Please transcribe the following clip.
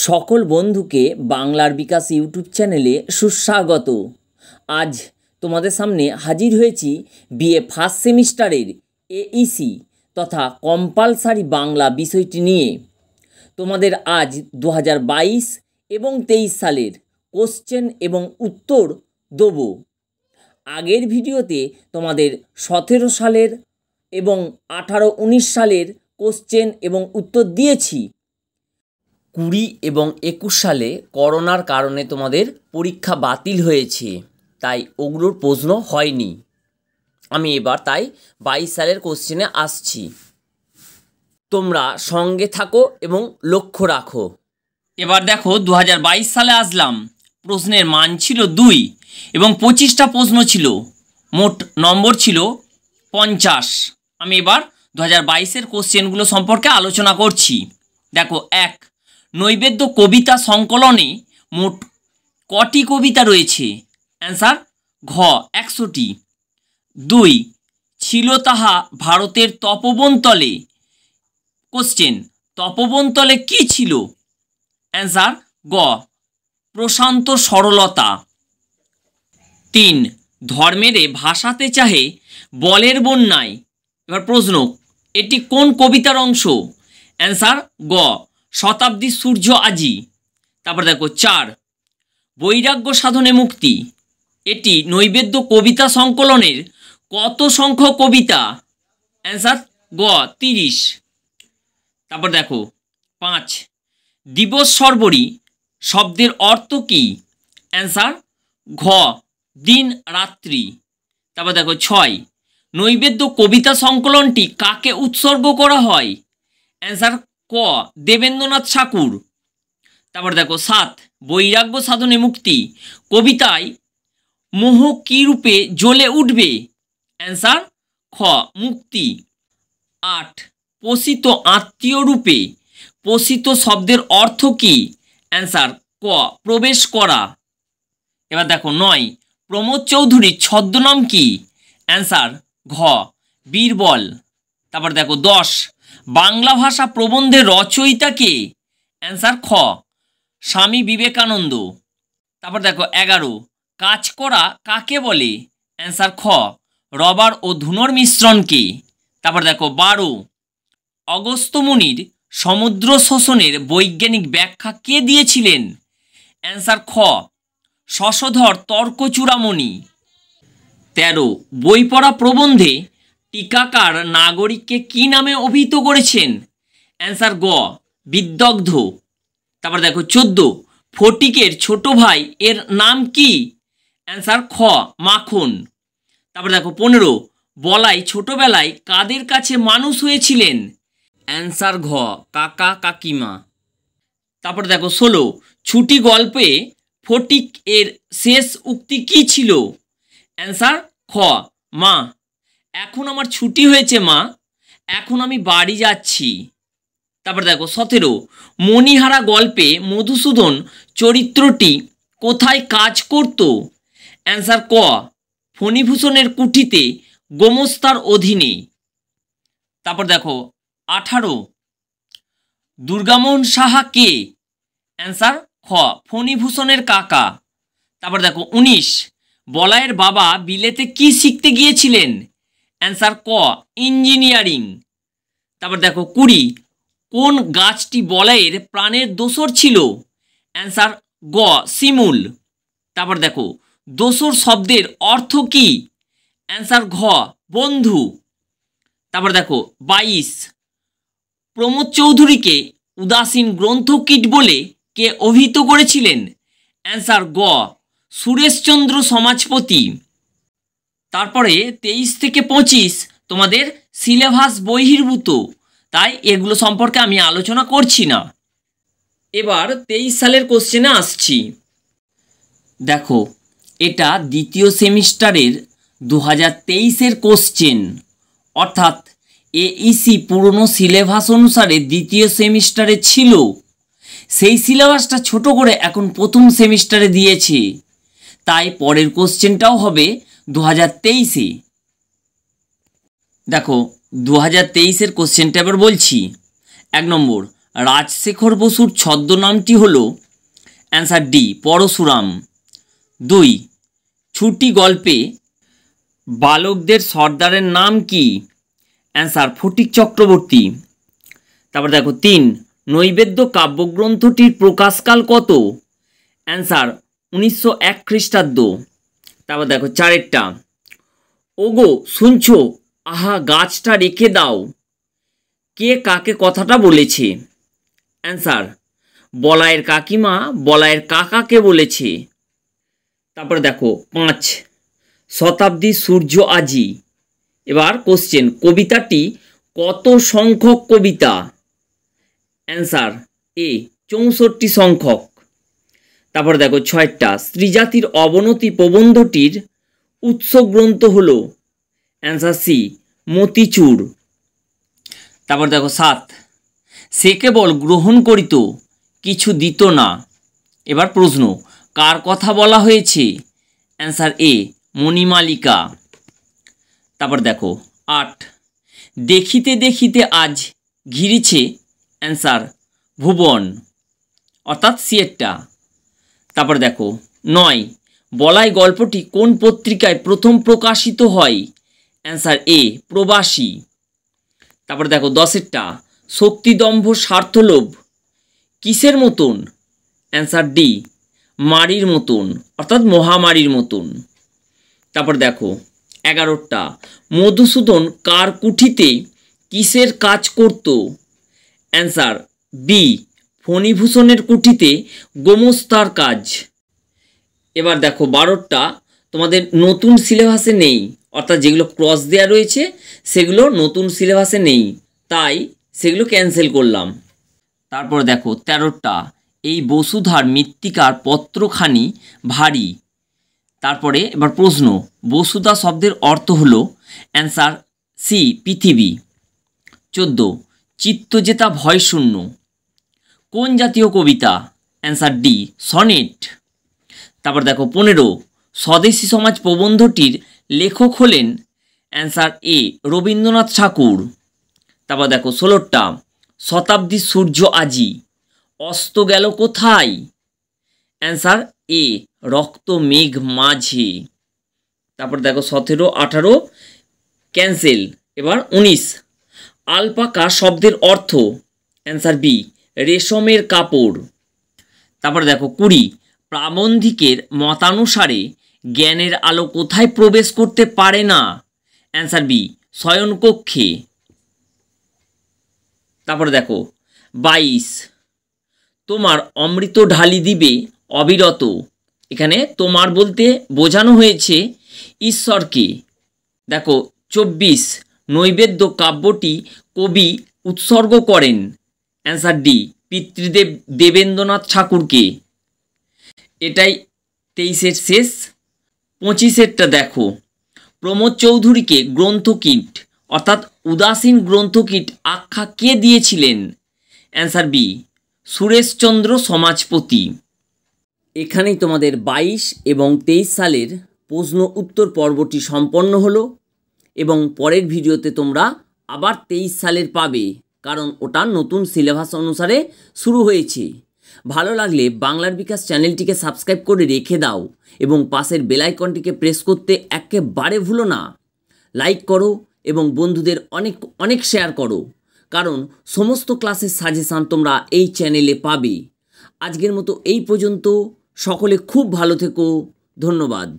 সকল বন্ধুকে বাংলার বিকাশ ইউটিউব চ্যানেলে সুস্বাগত। আজ তোমাদের সামনে হাজির হয়েছি বিএ ফার্স্ট সেমিস্টারের এইসি তথা কম্পালসারি বাংলা বিষয়টি নিয়ে। তোমাদের আজ 2022 এবং 23 সালের কোশ্চেন এবং উত্তর দেব। আগের ভিডিওতে তোমাদের 17 সালের এবং 18-19 সালের কোশ্চেন এবং উত্তর দিয়েছি। 20 এবং 21 সালে করোনার কারণে তোমাদের পরীক্ষা বাতিল হয়েছে, তাই ওগুলোর প্রশ্ন হয়নি। আমি এবার তাই 22 সালের কোশ্চেনে আসছি। তোমরা সঙ্গে থাকো এবং লক্ষ্য রাখো। এবার দেখো 2022 সালে আসলাম। প্রশ্নের মান ছিল 2 এবং 25টা প্রশ্ন ছিল, মোট নম্বর ছিল 50। আমি এবার 2022-এর কোশ্চেনগুলো সম্পর্কে আলোচনা করছি। দেখো, 1, নৈবেদ্য কবিতা সংকলনে মোট কটি কবিতা রয়েছে? অ্যান্সার ঘ 100টি। 2, ছিল তাহা ভারতের তপোবন তলে। কোশ্চেন, তপোবন তলে কী ছিল? অ্যান্সার গ প্রশান্ত সরলতা। 3, ধর্মেরে ভাসাতে চাহে বলের বন্যায়। এবার প্রশ্ন, এটি কোন কবিতার অংশ? অ্যান্সার গ শতাব্দী সূর্য আজি। তারপর দেখো 4, বৈরাগ্য সাধনে মুক্তি। এটি নৈবেদ্য কবিতা সংকলনের কত সংখ্যক কবিতা? অ্যান্সার গ 30। তারপর দেখো 5, দিবস সর্বরী শব্দের অর্থ কী? অ্যান্সার ঘ দিন রাত্রি। তারপর দেখো 6, নৈবেদ্য কবিতা সংকলনটি কাকে উৎসর্গ করা হয়? অ্যান্সার ক দেবেন্দ্রনাথ ঠাকুর। তারপর দেখো 7, বৈরাগ্য সাধনে মুক্তি কবিতায় মোহ কী রূপে জ্বলে উঠবে? অ্যান্সার খ মুক্তি। 8, পোষিত আত্মীয় রূপে পোষিত শব্দের অর্থ কী? অ্যান্সার ক প্রবেশ করা। এবার দেখো 9, প্রমোদ চৌধুরীর ছদ্মনাম কি? অ্যান্সার ঘ বীরবল। তারপর দেখো 10, বাংলা ভাষা প্রবন্ধের রচয়িতা কে? অ্যান্সার খ স্বামী বিবেকানন্দ। তারপর দেখো 11, কাজ করা কাকে বলে? অ্যান্সার খ রবার ও ধুনোর মিশ্রণকে। তারপর দেখো 12, অগস্ত্য মুনির সমুদ্র শোষণের বৈজ্ঞানিক ব্যাখ্যা কে দিয়েছিলেন? অ্যান্সার খ শশধর তর্কচূড়ামণি। 13, বই পড়া প্রবন্ধে টিকাকার নাগরিককে কি নামে অভিহিত করেছেন? অ্যান্সার গ বিদগ্ধ। তারপর দেখো 14, ফটিকের ছোট ভাই এর নাম কি? অ্যান্সার খ মাখন। তারপর দেখো 15, বলাই ছোটবেলায় কাদের কাছে মানুষ হয়েছিলেন? অ্যান্সার ঘ কাকা কাকিমা। তারপর দেখো 16, ছুটি গল্পে ফটিক এর শেষ উক্তি কি ছিল? অ্যান্সার খ মা এখন আমার ছুটি হয়েছে মা, এখন আমি বাড়ি যাচ্ছি। তারপর দেখো 17, মণিহারা গল্পে মধুসূদন চরিত্রটি কোথায় কাজ করত? অ্যান্সার ক ফণিভূষণের কুঠিতে গোমস্তার অধীনে। তারপর দেখো 18, দুর্গামোহন সাহা কে? অ্যান্সার খ ফণিভূষণের কাকা। তারপর দেখো 19, বলাইয়ের বাবা বিলেতে কি শিখতে গিয়েছিলেন? অ্যান্সার ক ইঞ্জিনিয়ারিং। তারপর দেখো 20, কোন গাছটি বলাইয়ের প্রাণের দোসর ছিল? অ্যান্সার গ শিমুল। তারপর দেখো দোসর শব্দের অর্থ কি? অ্যান্সার ঘ বন্ধু। তারপর দেখো 22, প্রমোদ চৌধুরীকে উদাসীন গ্রন্থকীট বলে কে অভিহিত করেছিলেন? অ্যান্সার গ সুরেশচন্দ্র সমাজপতি। তারপরে 23 থেকে 25 তোমাদের সিলেবাস বহির্ভূত, তাই এগুলো সম্পর্কে আমি আলোচনা করছি না। এবার 23 সালের কোশ্চেনে আসছি। দেখো, এটা দ্বিতীয় সেমিস্টারের 2023-এর কোশ্চেন, অর্থাৎ এইসি পুরনো সিলেবাস অনুসারে দ্বিতীয় সেমিস্টারে ছিল, সেই সিলেবাসটা ছোট করে এখন প্রথম সেমিস্টারে দিয়েছে, তাই পরের কোশ্চেনটাও হবে 2023-এ। দেখো 2023-এর কোশ্চেনটা এবার বলছি। 1 নম্বর, রাজশেখর বসুর ছদ্মনামটি হল অ্যান্সার ডি পরশুরাম। 2 ছুটি গল্পে বালকদের সর্দারের নাম কি? অ্যান্সার ফটিক চক্রবর্তী। তারপর দেখো 3 নৈবেদ্য কাব্যগ্রন্থটির প্রকাশকাল কত? অ্যান্সার 1901 খ্রিস্টাব্দ। তারপর দেখো 4টা, ওগো শুনছো, আহা গাছটা রেখে দাও, কে কাকে কথাটা বলেছে? অ্যান্সার বলায়ের কাকিমা বলায়ের কাকাকে বলেছে। তারপরে দেখো 5 শতাব্দী সূর্য আজি। এবার কোশ্চেন, কবিতাটি কত সংখ্যক কবিতা? অ্যান্সার এ 64 সংখ্যক। তারপর দেখো 6টা, স্ত্রীজাতির অবনতি প্রবন্ধটির উৎস গ্রন্থ হল? Answer C Motichur. তারপর দেখো 7 সে কেবল গ্রহণ করিত, কিছু দিত না। এবার প্রশ্ন, কার কথা বলা হয়েছে? অ্যান্সার এ মণিমালিকা। তারপর দেখো 8 দেখিতে দেখিতে আজ ঘিরিছে। অ্যান্সার ভুবন, অর্থাৎ সিয়েরটা। তারপর দেখো 9 বলাই গল্পটি কোন পত্রিকায় প্রথম প্রকাশিত হয়? অ্যান্সার এ প্রবাসী। তারপর দেখো 10টা, শক্তিদম্ভ স্বার্থলোভ কিসের মতন? অ্যান্সার ডি মারির মতন, অর্থাৎ মহামারীর মতন। তারপর দেখো 11টা, মধুসূদন কার কুঠিতে কিসের কাজ করত? অ্যান্সার বি ফণিভূষণের কুঠিতে গোমস্তার কাজ। এবার দেখো 12টা, তোমাদের নতুন সিলেবাসে নেই, অর্থাৎ যেগুলো ক্রস দেওয়া রয়েছে সেগুলো নতুন সিলেবাসে নেই, তাই সেগুলো ক্যান্সেল করলাম। তারপর দেখো 13টা, এই বসুধার মৃত্তিকার পত্রখানি ভারী। তারপরে এবার প্রশ্ন, বসুধা শব্দের অর্থ হলো? অ্যান্সার সি পৃথিবী। 14 চিত্তজেতা ভয়শূন্য কোন জাতীয় কবিতা? Answer D sonnet. তারপর দেখো 15 স্বদেশী সমাজ প্রবন্ধটির লেখক হলেন? অ্যান্সার এ রবীন্দ্রনাথ ঠাকুর। তারপর দেখো 16টা, শতাব্দী সূর্য আজি অস্ত গেল কোথায়? অ্যান্সার এ রক্ত মেঘ মাঝে। তারপর দেখো 17, 18 ক্যান্সেল। এবার 19 আলপাকা শব্দের অর্থ? অ্যান্সার বি রেশমের কাপড়। তারপর দেখো 20 প্রাবন্ধিকের মতানুসারে জ্ঞানের আলো কোথায় প্রবেশ করতে পারে না? অ্যান্সার বি শয়নকক্ষে। তারপরে দেখো 22 তোমার অমৃত ঢালি দিবে অবিরত। এখানে তোমার বলতে বোঝানো হয়েছে ঈশ্বরকে। দেখো 24 নৈবেদ্য কাব্যটি কবি উৎসর্গ করেন? অ্যান্সার ডি পিতৃদেব দেবেন্দ্রনাথ ঠাকুরকে। এটাই 23-এর শেষ। 25-এরটা দেখো, প্রমোদ চৌধুরীকে গ্রন্থকীট অর্থাৎ উদাসীন গ্রন্থকীট আখ্যা কে দিয়েছিলেন? অ্যান্সার বি সুরেশচন্দ্র সমাজপতি। এখানেই তোমাদের 22 এবং 23 সালের প্রশ্ন উত্তর পর্বটি সম্পন্ন হলো, এবং পরের ভিডিওতে তোমরা আবার 23 সালের পাবে, কারণ ওটা নতুন সিলেবাস অনুসারে শুরু হয়েছে। ভালো লাগলে বাংলার বিকাশ চ্যানেলটিকে সাবস্ক্রাইব করে রেখে দাও এবং পাশের বেল আইকনটিকে প্রেস করতে একেবারে ভুলো না। লাইক করো এবং বন্ধুদের অনেক অনেক শেয়ার করো, কারণ সমস্ত ক্লাসের সাজেশান তোমরা এই চ্যানেলে পাবে। আজকের মতো এই পর্যন্ত। সকলে খুব ভালো থেকো। ধন্যবাদ।